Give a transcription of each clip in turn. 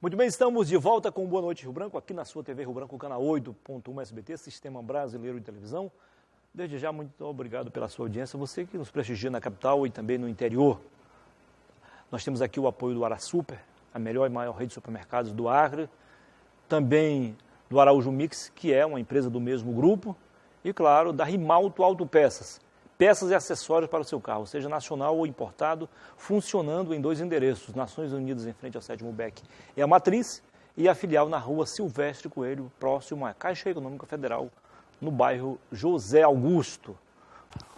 Muito bem, estamos de volta com Boa Noite Rio Branco, aqui na sua TV Rio Branco, canal 8.1 SBT, Sistema Brasileiro de Televisão. Desde já, muito obrigado pela sua audiência, você que nos prestigia na capital e também no interior. Nós temos aqui o apoio do AraSuper, a melhor e maior rede de supermercados do Acre, também do Araújo Mix, que é uma empresa do mesmo grupo, e claro, da Rimalto Autopeças. Peças e acessórios para o seu carro, seja nacional ou importado, funcionando em 2 endereços, Nações Unidas em frente ao 7º BEC. É a matriz e a filial na rua Silvestre Coelho, próximo à Caixa Econômica Federal, no bairro José Augusto.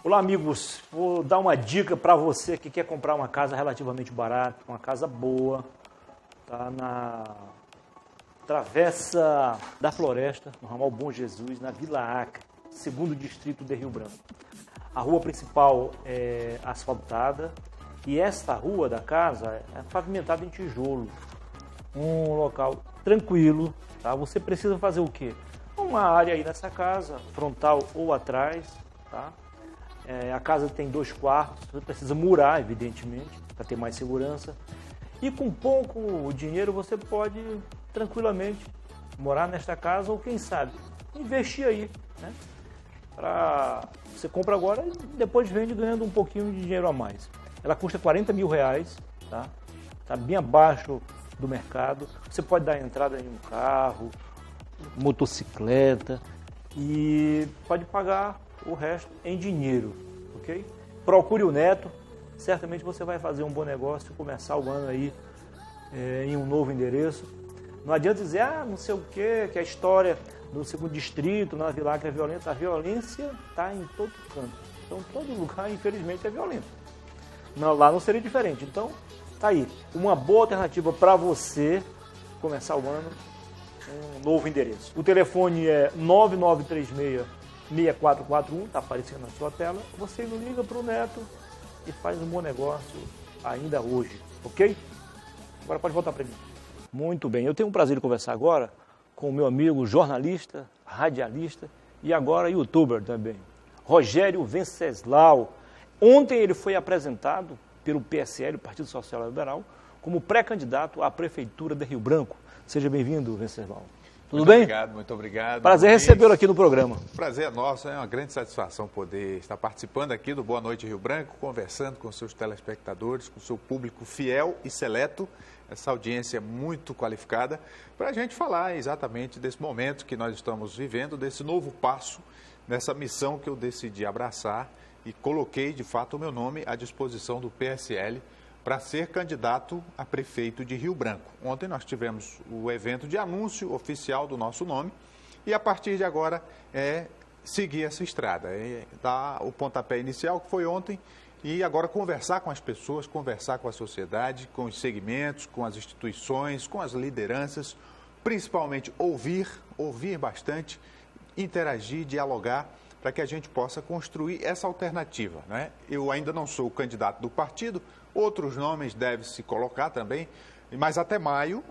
Olá, amigos, vou dar uma dica para você que quer comprar uma casa relativamente barata, uma casa boa, tá na Travessa da Floresta, no ramal Bom Jesus, na Vila Acre, 2º distrito de Rio Branco. A rua principal é asfaltada e esta rua da casa é pavimentada em tijolo. Um local tranquilo, tá? Você precisa fazer o quê? Uma área aí nessa casa, frontal ou atrás, tá? A casa tem 2 quartos, você precisa murar, evidentemente, para ter mais segurança. E com pouco dinheiro você pode tranquilamente morar nesta casa ou, quem sabe, investir aí, né? Você compra agora e depois vende ganhando um pouquinho de dinheiro a mais. Ela custa R$40 mil, tá? Tá bem abaixo do mercado. Você pode dar entrada em um carro, motocicleta e pode pagar o resto em dinheiro, ok? Procure o Neto, certamente você vai fazer um bom negócio e começar o ano aí em um novo endereço. Não adianta dizer, não sei o quê, que a história do 2º distrito, na Vila Acre é violenta. A violência está em todo canto. Então, todo lugar, infelizmente, é violento. Lá não seria diferente. Então, tá aí. Uma boa alternativa para você começar o ano um novo endereço. O telefone é 9936-6441, está aparecendo na sua tela. Você liga para o Neto e faz um bom negócio ainda hoje, ok? Agora pode voltar para mim. Muito bem, eu tenho o prazer de conversar agora com o meu amigo jornalista, radialista e agora youtuber também, Rogério Venceslau. Ontem ele foi apresentado pelo PSL, o Partido Social Liberal, como pré-candidato à Prefeitura de Rio Branco. Seja bem-vindo, Venceslau. Tudo bem? Muito obrigado. Prazer recebê-lo aqui no programa. Prazer é nosso, é uma grande satisfação poder estar participando aqui do Boa Noite Rio Branco, conversando com seus telespectadores, com o seu público fiel e seleto, essa audiência muito qualificada, para a gente falar exatamente desse momento que nós estamos vivendo, desse novo passo, nessa missão que eu decidi abraçar e coloquei, de fato, o meu nome à disposição do PSL para ser candidato a prefeito de Rio Branco. Ontem nós tivemos o evento de anúncio oficial do nosso nome e a partir de agora seguir essa estrada, dar o pontapé inicial que foi ontem e agora conversar com as pessoas, conversar com a sociedade, com os segmentos, com as instituições, com as lideranças, principalmente ouvir bastante, interagir, dialogar, para que a gente possa construir essa alternativa, né? Eu ainda não sou o candidato do partido, outros nomes devem se colocar também, mas até maio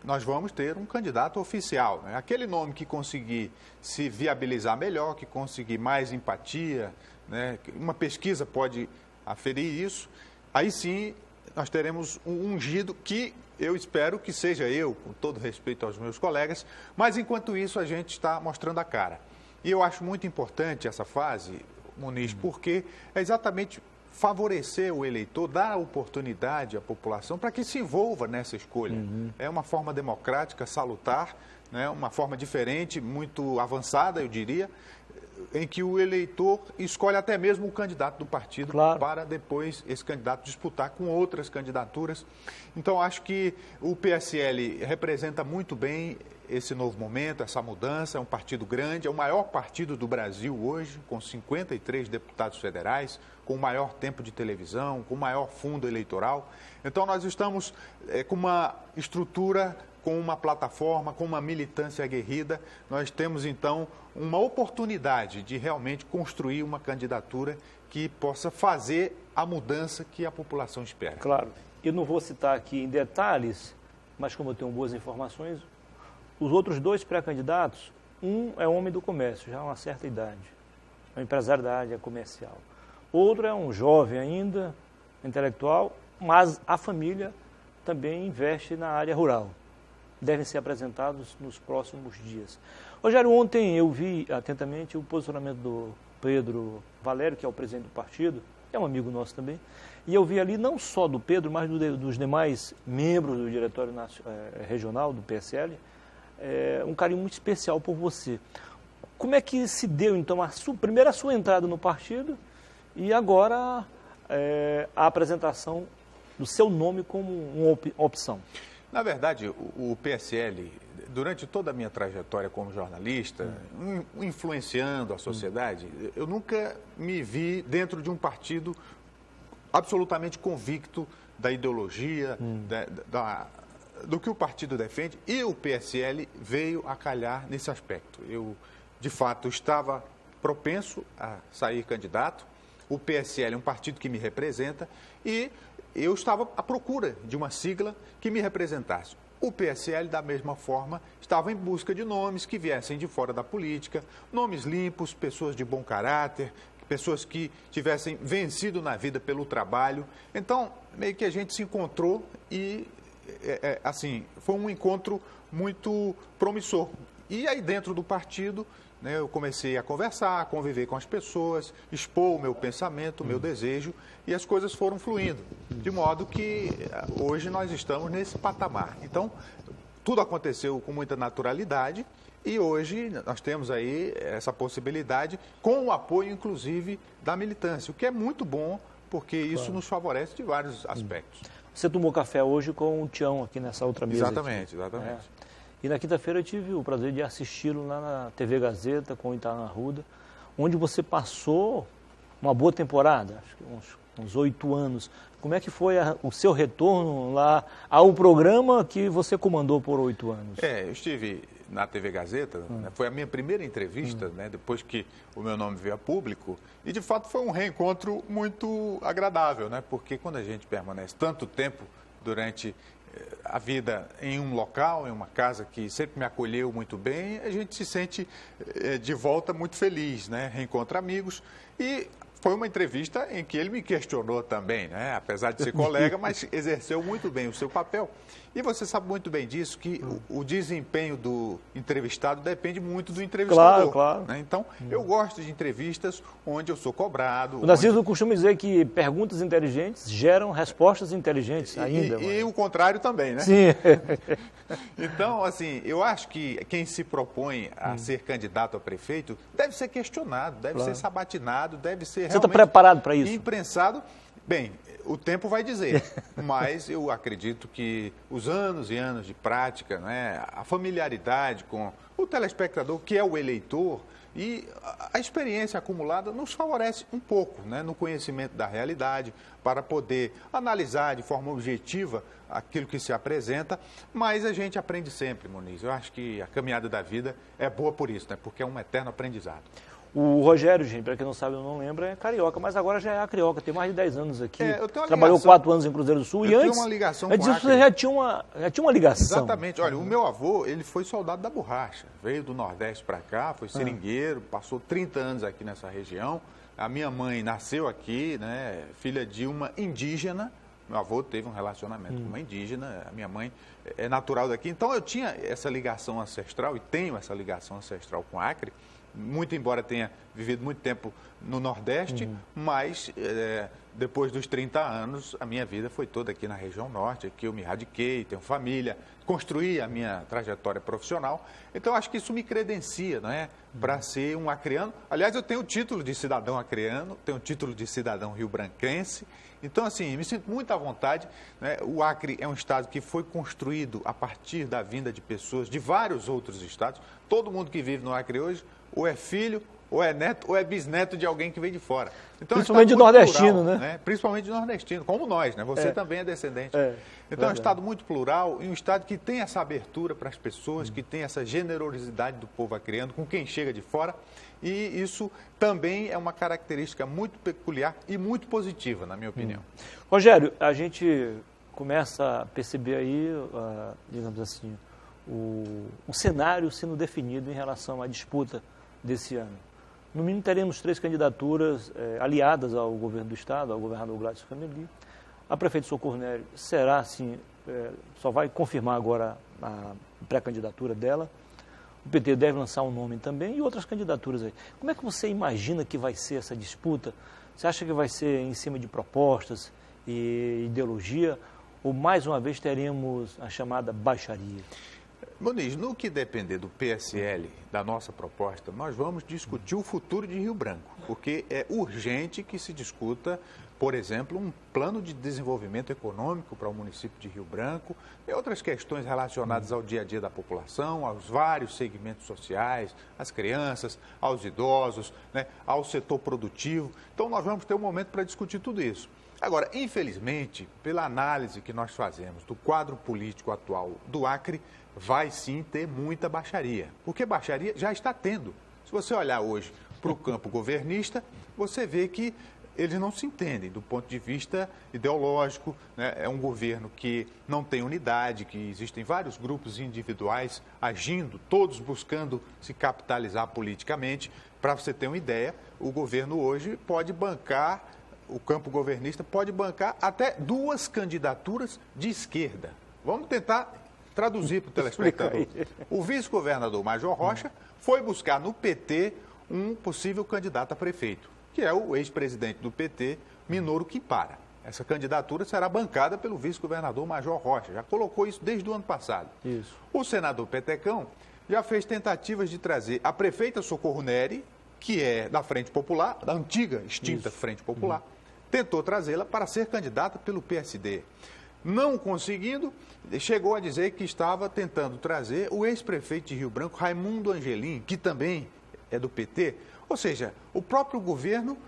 nós vamos ter um candidato oficial, né? Aquele nome que conseguir se viabilizar melhor, que conseguir mais empatia, né? Uma pesquisa pode aferir isso, aí sim nós teremos um ungido que eu espero que seja eu, com todo respeito aos meus colegas, mas enquanto isso a gente está mostrando a cara. E eu acho muito importante essa fase, Muniz, porque é exatamente favorecer o eleitor, dar oportunidade à população para que se envolva nessa escolha. É uma forma democrática, salutar, né? Uma forma diferente, muito avançada, eu diria, em que o eleitor escolhe até mesmo o candidato do partido, claro, para depois esse candidato disputar com outras candidaturas. Então, acho que o PSL representa muito bem esse novo momento, essa mudança. É um partido grande, é o maior partido do Brasil hoje, com 53 deputados federais, com o maior tempo de televisão, com o maior fundo eleitoral. Então, nós estamos com uma estrutura, com uma plataforma, com uma militância aguerrida. Nós temos, então, uma oportunidade de realmente construir uma candidatura que possa fazer a mudança que a população espera. Claro. Eu não vou citar aqui em detalhes, mas como eu tenho boas informações, os outros 2 pré-candidatos, um é homem do comércio, já há uma certa idade, é um empresário da área comercial. Outro é um jovem ainda, intelectual, mas a família também investe na área rural. devem ser apresentados nos próximos dias. Rogério, ontem eu vi atentamente o posicionamento do Pedro Valério, que é o presidente do partido, é um amigo nosso também, e eu vi ali não só do Pedro, mas dos demais membros do Diretório Regional do PSL, um carinho muito especial por você. Como é que se deu, então, primeiro a sua entrada no partido e agora a apresentação do seu nome como uma opção? Na verdade, o PSL, durante toda a minha trajetória como jornalista, influenciando a sociedade, eu nunca me vi dentro de um partido absolutamente convicto da ideologia, do que o partido defende, e o PSL veio a calhar nesse aspecto. Eu, de fato, estava propenso a sair candidato, o PSL é um partido que me representa e eu estava à procura de uma sigla que me representasse. O PSL, da mesma forma, estava em busca de nomes que viessem de fora da política, nomes limpos, pessoas de bom caráter, pessoas que tivessem vencido na vida pelo trabalho. Então, meio que a gente se encontrou e, assim, foi um encontro muito promissor. E aí, dentro do partido, né, eu comecei a conversar, a conviver com as pessoas, expor o meu pensamento, o meu desejo, e as coisas foram fluindo, de modo que hoje nós estamos nesse patamar. Então, tudo aconteceu com muita naturalidade e hoje nós temos aí essa possibilidade com o apoio, inclusive, da militância, o que é muito bom, porque isso nos favorece de vários aspectos. Você tomou café hoje com o Tião aqui nessa outra mesa. Exatamente, exatamente. E na quinta-feira eu tive o prazer de assisti-lo lá na TV Gazeta com o Itaú Arruda, onde você passou uma boa temporada, acho que uns 8 anos. Como é que foi o seu retorno lá ao programa que você comandou por 8 anos? Eu estive na TV Gazeta, né, foi a minha primeira entrevista, né, depois que o meu nome veio a público, e de fato foi um reencontro muito agradável, né, porque quando a gente permanece tanto tempo durante a vida em um local, em uma casa que sempre me acolheu muito bem, a gente se sente de volta muito feliz, né? Reencontra amigos e foi uma entrevista em que ele me questionou também, né? Apesar de ser colega, mas exerceu muito bem o seu papel. E você sabe muito bem disso, que o desempenho do entrevistado depende muito do entrevistador. Claro. Né? Então, eu gosto de entrevistas onde eu sou cobrado. O Narciso costuma dizer que perguntas inteligentes geram respostas inteligentes ainda. E o contrário também, né? Sim. Então, assim, eu acho que quem se propõe a ser candidato a prefeito deve ser questionado, deve ser sabatinado, deve ser realmente... Você está preparado para isso? Imprensado. Bem, o tempo vai dizer, mas eu acredito que os anos e anos de prática, né, a familiaridade com o telespectador, que é o eleitor, e a experiência acumulada nos favorece um pouco, né, no conhecimento da realidade, para poder analisar de forma objetiva aquilo que se apresenta, mas a gente aprende sempre, Muniz. Eu acho que a caminhada da vida é boa por isso, né, porque é um eterno aprendizado. O Rogério, gente, para quem não sabe, eu não lembro, é carioca, mas agora já é carioca, tem mais de 10 anos aqui. Trabalhou 4 anos em Cruzeiro do Sul e antes... Tenho uma ligação com Acre. Você já tinha uma ligação. Exatamente. Olha, o meu avô, ele foi soldado da borracha, veio do Nordeste para cá, foi seringueiro, passou 30 anos aqui nessa região. A minha mãe nasceu aqui, né, filha de uma indígena. Meu avô teve um relacionamento com uma indígena, a minha mãe é natural daqui. Então eu tinha essa ligação ancestral e tenho essa ligação ancestral com Acre. Muito embora tenha vivido muito tempo no Nordeste, mas depois dos 30 anos, a minha vida foi toda aqui na região Norte, aqui eu me radiquei, tenho família, construí a minha trajetória profissional, então acho que isso me credencia, não é, para ser um acreano. Aliás, eu tenho o título de cidadão acreano, tenho o título de cidadão rio-branquense, então assim, me sinto muito à vontade, né? O Acre é um estado que foi construído a partir da vinda de pessoas de vários outros estados, todo mundo que vive no Acre hoje, ou é filho, ou é neto, ou é bisneto de alguém que veio de fora. Então, principalmente de nordestino, plural, né? Principalmente de nordestino, como nós, né? Você também é descendente. Então é um estado muito plural e um estado que tem essa abertura para as pessoas, que tem essa generosidade do povo acreano com quem chega de fora. E isso também é uma característica muito peculiar e muito positiva, na minha opinião. Rogério, a gente começa a perceber aí, digamos assim, o cenário sendo definido em relação à disputa desse ano. No mínimo teremos 3 candidaturas aliadas ao governo do Estado, ao governador Gladys Fameli, A prefeita Socorro Nery será, assim, só vai confirmar agora a pré-candidatura dela. O PT deve lançar um nome também e outras candidaturas aí. Como é que você imagina que vai ser essa disputa? Você acha que vai ser em cima de propostas e ideologia? Ou mais uma vez teremos a chamada baixaria? Muniz, no que depender do PSL, da nossa proposta, nós vamos discutir o futuro de Rio Branco, porque é urgente que se discuta, por exemplo, um plano de desenvolvimento econômico para o município de Rio Branco e outras questões relacionadas ao dia a dia da população, aos vários segmentos sociais, às crianças, aos idosos, né, ao setor produtivo. Então, nós vamos ter um momento para discutir tudo isso. Agora, infelizmente, pela análise que nós fazemos do quadro político atual do Acre, vai sim ter muita baixaria, porque baixaria já está tendo. Se você olhar hoje para o campo governista, você vê que eles não se entendem do ponto de vista ideológico, né? É um governo que não tem unidade, que existem vários grupos individuais agindo, todos buscando se capitalizar politicamente. Para você ter uma ideia, o governo hoje pode bancar, o campo governista pode bancar até 2 candidaturas de esquerda. Vamos tentar traduzir para o telespectador. O vice-governador Major Rocha foi buscar no PT um possível candidato a prefeito, que é o ex-presidente do PT, Minoru Quipara. Essa candidatura será bancada pelo vice-governador Major Rocha. Já colocou isso desde o ano passado. Isso. O senador Petecão já fez tentativas de trazer a prefeita Socorro Nery, que é da Frente Popular, da antiga, extinta Frente Popular, tentou trazê-la para ser candidata pelo PSD. Não conseguindo, chegou a dizer que estava tentando trazer o ex-prefeito de Rio Branco, Raimundo Angelim, que também é do PT. Ou seja, o próprio governo,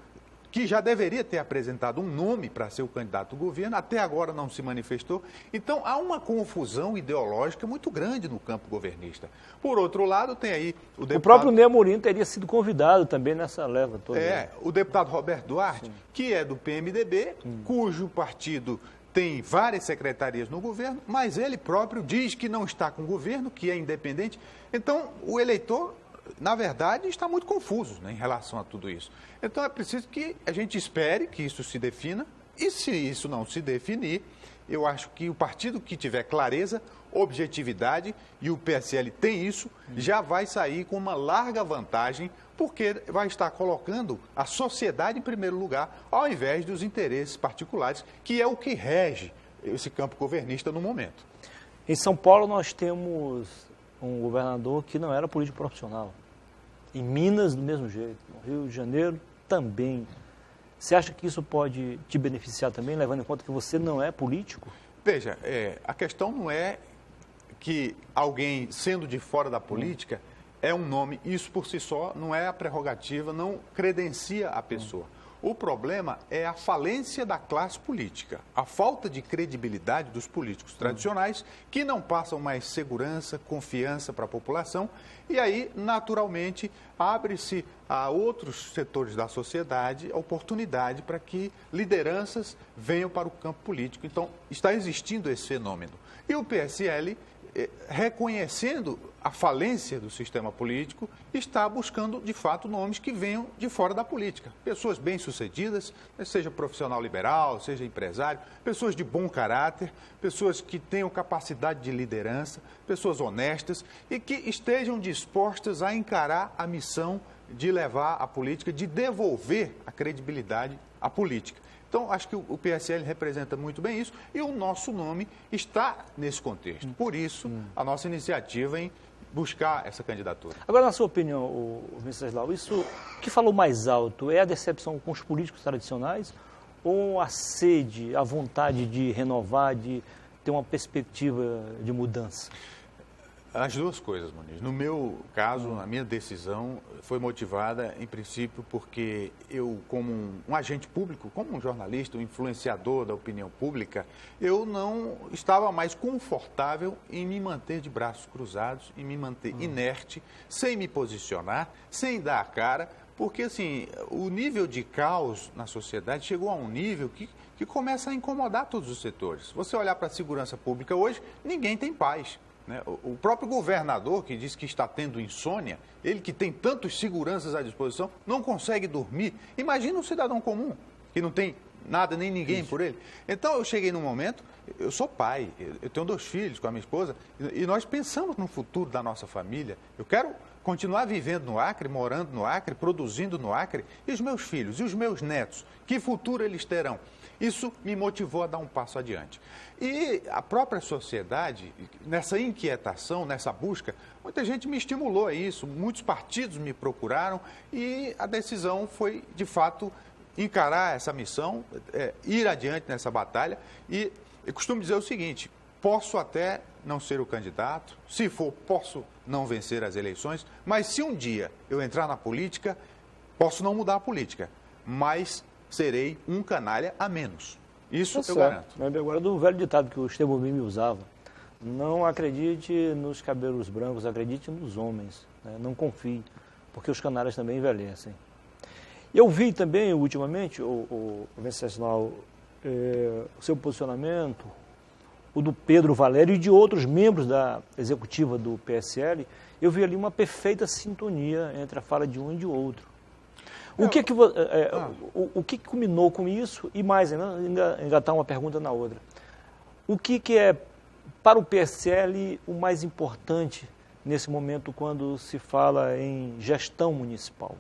que já deveria ter apresentado um nome para ser o candidato do governo, até agora não se manifestou. Então, há uma confusão ideológica muito grande no campo governista. Por outro lado, tem aí o deputado... O próprio Ney Amorim teria sido convidado também nessa leva toda. O deputado Roberto Duarte, que é do PMDB, cujo partido tem várias secretarias no governo, mas ele próprio diz que não está com o governo, que é independente. Então, o eleitor, na verdade, está muito confuso, né, em relação a tudo isso. Então, é preciso que a gente espere que isso se defina, e se isso não se definir, eu acho que o partido que tiver clareza, objetividade, e o PSL tem isso, já vai sair com uma larga vantagem, porque vai estar colocando a sociedade em primeiro lugar, ao invés dos interesses particulares, que é o que rege esse campo governista no momento. Em São Paulo, nós temos um governador que não era político profissional. Em Minas, do mesmo jeito. No Rio de Janeiro, também. Você acha que isso pode te beneficiar também, levando em conta que você não é político? Veja, a questão não é que alguém, sendo de fora da política, é um nome, isso por si só não é a prerrogativa, não credencia a pessoa. O problema é a falência da classe política, a falta de credibilidade dos políticos tradicionais, que não passam mais segurança, confiança para a população, e aí, naturalmente, abre-se a outros setores da sociedade a oportunidade para que lideranças venham para o campo político. Então, está existindo esse fenômeno. E o PSL, reconhecendo a falência do sistema político, está buscando, de fato, nomes que venham de fora da política. Pessoas bem-sucedidas, seja profissional liberal, seja empresário, pessoas de bom caráter, pessoas que tenham capacidade de liderança, pessoas honestas e que estejam dispostas a encarar a missão de levar a política, de devolver a credibilidade à política. Então, acho que o PSL representa muito bem isso e o nosso nome está nesse contexto. Por isso, a nossa iniciativa em buscar essa candidatura. Agora, na sua opinião, o Venceslau, isso que falou mais alto é a decepção com os políticos tradicionais ou a sede, a vontade de renovar, de ter uma perspectiva de mudança? As duas coisas, Muniz. No meu caso, a minha decisão foi motivada, em princípio, porque eu, como um agente público, como um jornalista, um influenciador da opinião pública, eu não estava mais confortável em me manter de braços cruzados, em me manter inerte, sem me posicionar, sem dar a cara, porque, assim, o nível de caos na sociedade chegou a um nível que começa a incomodar todos os setores. Se você olhar para a segurança pública hoje, ninguém tem paz. O próprio governador, que diz que está tendo insônia, ele que tem tantos seguranças à disposição, não consegue dormir. Imagina um cidadão comum, que não tem nada nem ninguém por ele. Então eu cheguei num momento, eu sou pai, eu tenho 2 filhos com a minha esposa, e nós pensamos no futuro da nossa família. Eu quero continuar vivendo no Acre, morando no Acre, produzindo no Acre, e os meus filhos, e os meus netos, que futuro eles terão? Isso me motivou a dar um passo adiante. E a própria sociedade, nessa inquietação, nessa busca, muita gente me estimulou a isso, muitos partidos me procuraram e a decisão foi, de fato, encarar essa missão, ir adiante nessa batalha. E eu costumo dizer o seguinte, posso até não ser o candidato, se for, posso não vencer as eleições, mas se um dia eu entrar na política, posso não mudar a política, mas serei um canalha a menos. Isso eu garanto. Lembrei agora do velho ditado que o Estevão Bimi usava. Não acredite nos cabelos brancos, acredite nos homens. Né? Não confie, porque os canalhas também envelhecem. Eu vi também, ultimamente, o Venceslau, o seu posicionamento, o do Pedro Valério e de outros membros da executiva do PSL. Eu vi ali uma perfeita sintonia entre a fala de um e de outro. O que culminou com isso? E mais, engatar uma pergunta na outra. O que é, para o PSL, o mais importante nesse momento quando se fala em gestão municipal?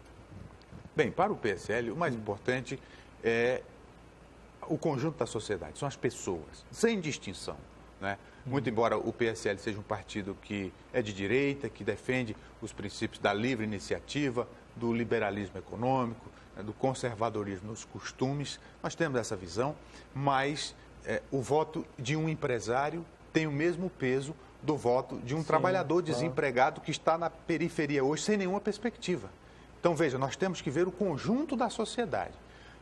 Bem, para o PSL, o mais importante é o conjunto da sociedade, são as pessoas, sem distinção, né? Muito embora o PSL seja um partido que é de direita, que defende os princípios da livre iniciativa, do liberalismo econômico, do conservadorismo nos costumes, nós temos essa visão, mas o voto de um empresário tem o mesmo peso do voto de um trabalhador desempregado que está na periferia hoje sem nenhuma perspectiva. Então, veja, nós temos que ver o conjunto da sociedade.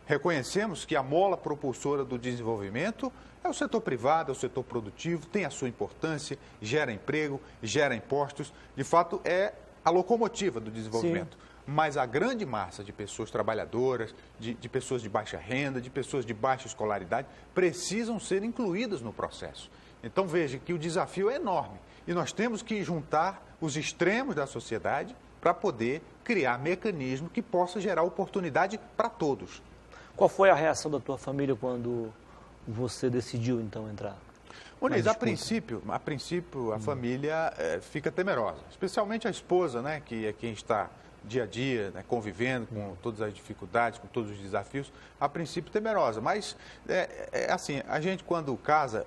Reconhecemos que a mola propulsora do desenvolvimento é o setor privado, é o setor produtivo, tem a sua importância, gera emprego, gera impostos, de fato é a locomotiva do desenvolvimento. Sim. Mas a grande massa de pessoas trabalhadoras, de pessoas de baixa renda, de pessoas de baixa escolaridade, precisam ser incluídas no processo. Então veja que o desafio é enorme e nós temos que juntar os extremos da sociedade para poder criar mecanismos que possam gerar oportunidade para todos. Qual foi a reação da tua família quando você decidiu, então, entrar? Muniz, a princípio a família fica temerosa, especialmente a esposa, né, que é quem está dia a dia, né, convivendo com todas as dificuldades, com todos os desafios, a princípio temerosa. Mas, assim, a gente quando casa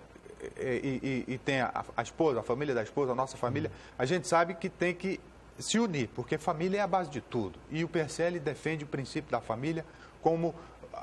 e tem a esposa, a família da esposa, a nossa família, a gente sabe que tem que se unir, porque família é a base de tudo. E o PSL defende o princípio da família como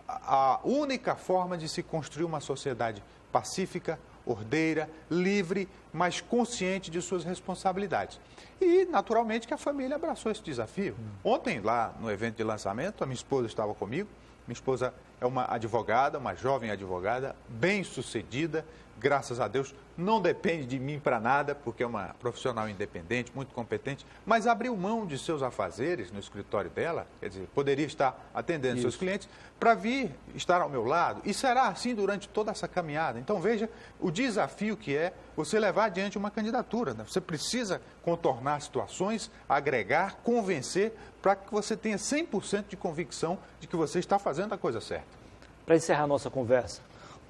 a única forma de se construir uma sociedade pacífica, ordeira, livre, mas consciente de suas responsabilidades. E, naturalmente, que a família abraçou esse desafio. Ontem, lá no evento de lançamento, a minha esposa estava comigo. Minha esposa é uma advogada, uma jovem advogada, bem-sucedida, graças a Deus, não depende de mim para nada, porque é uma profissional independente, muito competente, mas abriu mão de seus afazeres no escritório dela, quer dizer, poderia estar atendendo seus clientes, para vir estar ao meu lado, e será assim durante toda essa caminhada. Então, veja o desafio que é você levar adiante uma candidatura, né? Você precisa contornar situações, agregar, convencer, para que você tenha 100% de convicção de que você está fazendo a coisa certa. Para encerrar a nossa conversa,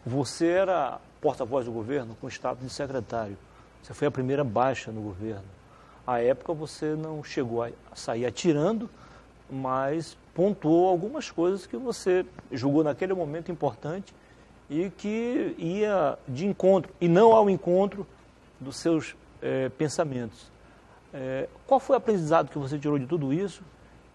você era porta-voz do governo com status de secretário. Você foi a primeira baixa no governo. À época você não chegou a sair atirando, mas pontuou algumas coisas que você julgou naquele momento importante e que ia de encontro, e não ao encontro dos seus pensamentos. Qual foi o aprendizado que você tirou de tudo isso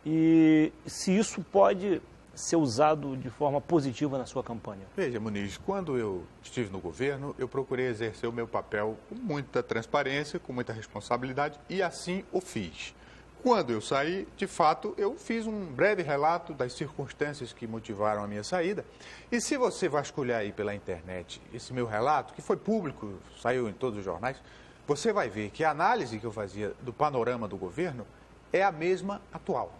e se isso pode ser usado de forma positiva na sua campanha? Veja, Muniz, quando eu estive no governo, eu procurei exercer o meu papel com muita transparência, com muita responsabilidade, e assim o fiz. Quando eu saí, de fato, eu fiz um breve relato das circunstâncias que motivaram a minha saída. E se você vasculhar aí pela internet esse meu relato, que foi público, saiu em todos os jornais, você vai ver que a análise que eu fazia do panorama do governo é a mesma atual.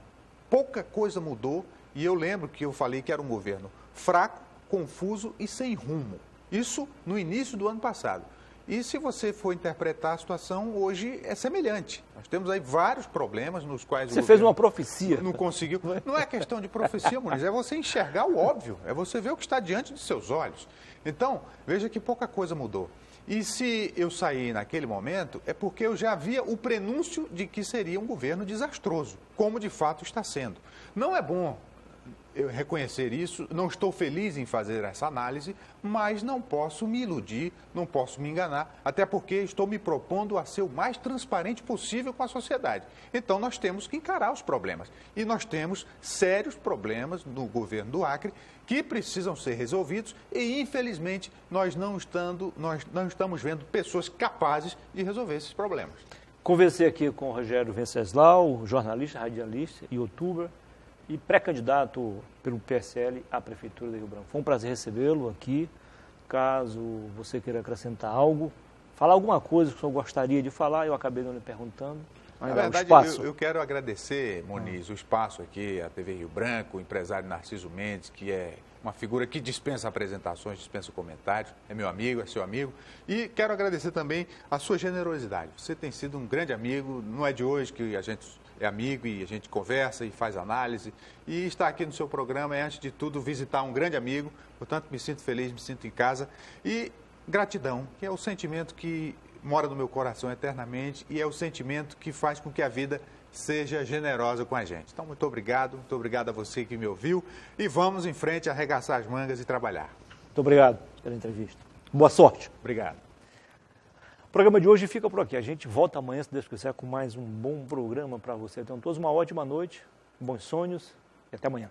Pouca coisa mudou. E eu lembro que eu falei que era um governo fraco, confuso e sem rumo. Isso no início do ano passado. E se você for interpretar a situação, hoje é semelhante. Nós temos aí vários problemas nos quais Você fez uma profecia. Não conseguiu. Não é questão de profecia, Muniz, é você enxergar o óbvio, é você ver o que está diante de seus olhos. Então, veja que pouca coisa mudou. E se eu sair naquele momento, é porque eu já havia o prenúncio de que seria um governo desastroso, como de fato está sendo. Não é bom eu reconhecer isso, não estou feliz em fazer essa análise, mas não posso me iludir, não posso me enganar, até porque estou me propondo a ser o mais transparente possível com a sociedade. Então nós temos que encarar os problemas. E nós temos sérios problemas no governo do Acre que precisam ser resolvidos e, infelizmente, nós não estamos vendo pessoas capazes de resolver esses problemas. Conversei aqui com o Rogério Venceslau, jornalista, radialista, youtuber, e pré-candidato pelo PSL à Prefeitura de Rio Branco. Foi um prazer recebê-lo aqui. Caso você queira acrescentar algo, falar alguma coisa que o senhor gostaria de falar, eu acabei não lhe perguntando. Na verdade, eu quero agradecer, Muniz, o espaço aqui, a TV Rio Branco, o empresário Narciso Mendes, que é uma figura que dispensa apresentações, dispensa comentários, é meu amigo, é seu amigo. E quero agradecer também a sua generosidade. Você tem sido um grande amigo, não é de hoje que a gente é amigo e a gente conversa e faz análise. E estar aqui no seu programa é, antes de tudo, visitar um grande amigo. Portanto, me sinto feliz, me sinto em casa. E gratidão, que é o sentimento que mora no meu coração eternamente e é o sentimento que faz com que a vida seja generosa com a gente. Então, muito obrigado a você que me ouviu e vamos em frente, arregaçar as mangas e trabalhar. Muito obrigado pela entrevista. Boa sorte. Obrigado. O programa de hoje fica por aqui. A gente volta amanhã, se Deus quiser, com mais um bom programa para você. Então, todos uma ótima noite, bons sonhos e até amanhã.